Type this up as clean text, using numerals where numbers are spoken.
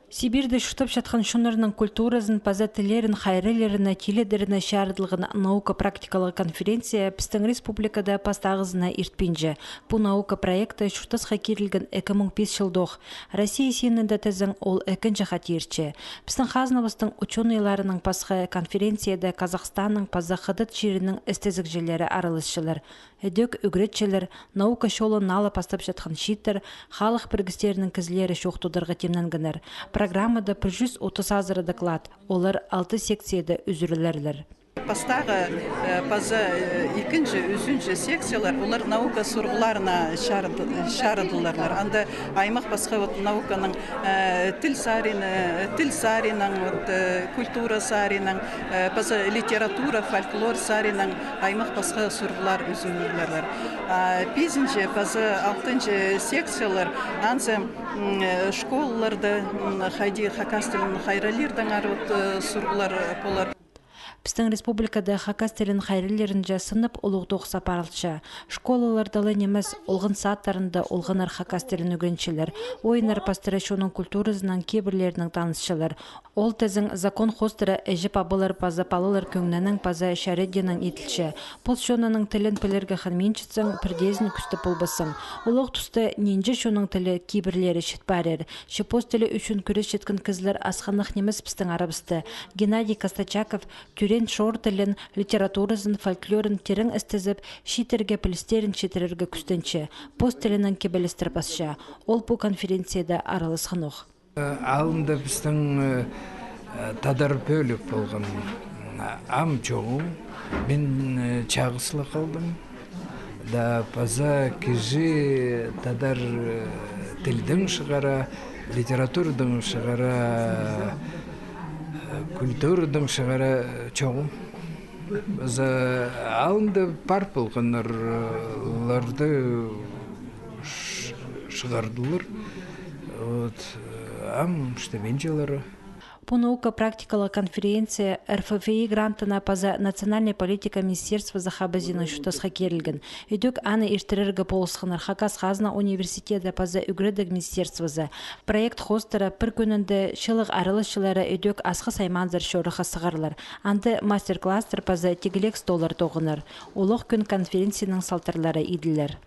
Сибирде шутып жатқан шунырның культурасын, пазатылерін, хайрылеріні, теледеріні шарыдылығын наука-практикалық конференция біздің республикада пастағызына иртпенже. Бұл наука проекты шутысқа керілген 2005 жылдық. Россия сенінде тізің ол екінші қатерче. Біздің қазынабыстың ученыйларының пасқа конференцияда Қазақстанның паза қыдыт жерінің істезік желері арылысшылар. Өдік үгіретшілер, наука шолы налы пастап жатқан шиттір, халық біргістерінің кізлері шоқтудырғы темненгінер. Программада 130 азыры доклад, олар 6 секцияда үзірілерлер. Пастағы паза екінші, үшінші секциялар, олар наука сұрғыларына шарыдыларлар. Анда аймақ басқа науканың тіл сарының, культура сарының, паза литература, фольклор сарының аймақ басқа сұрғылар үзілерлер. Бесінші, паза алтыншы секциялар, ансы школаларды хайди хакастылын хайралердің арват сұрғылар болар. Біздің республикада хакастелін хайрелерін жасынып олығдоқ сапарылча. Школалардалы немес олғын сааттарында олғынар хакастелін үгеншілер, ойынар пастерашуның культурызынан кебірлерінің танысшылар. Ол тезің закон хостыры әжіп абылар паза палылар көңнінің паза шареденің етілші. Бұл шонаның тілін пілерге ханменшітсің пірдезін күсті болбасың. Олық тұсты ненже шоның тілі кебірлері шетбарер. Шепоз тілі үшін күрес жеткін кізлер асқанық немес біздің арабысты. Геннадий Костачаков түрен шор тілін, литературасын, фольклорын терің істізіп, шитерге пілістерін шетерерге күстенші. Пост тілінің кебелістір басша. Ол бұл конференцияда аралысқан оқ. Алында біздің тадар бөлік болған ам жоғу. Мен чағысылы қалдым. Да паза кежі тадар тілдің шығара, литературдың шығара, культурдың шығара чоғым. Алында бар болғанларды шығардылар. Ам штабенчелары. По наука-практикалық конференция РФФИ грантына паза национальная политика Министерства захабазина шутасқа керілген. Үдік аны ертерергі болысқынар Хакас Хазна университеті паза үгірдік министерствозы. Проект хостера бір күнінде шылық арылышылары үдік асқы сайманзар шорыға сығарлар. Анды мастер-кластер паза тегілек столар тоғынар. Олық күн конференцияның салтарлары иділер.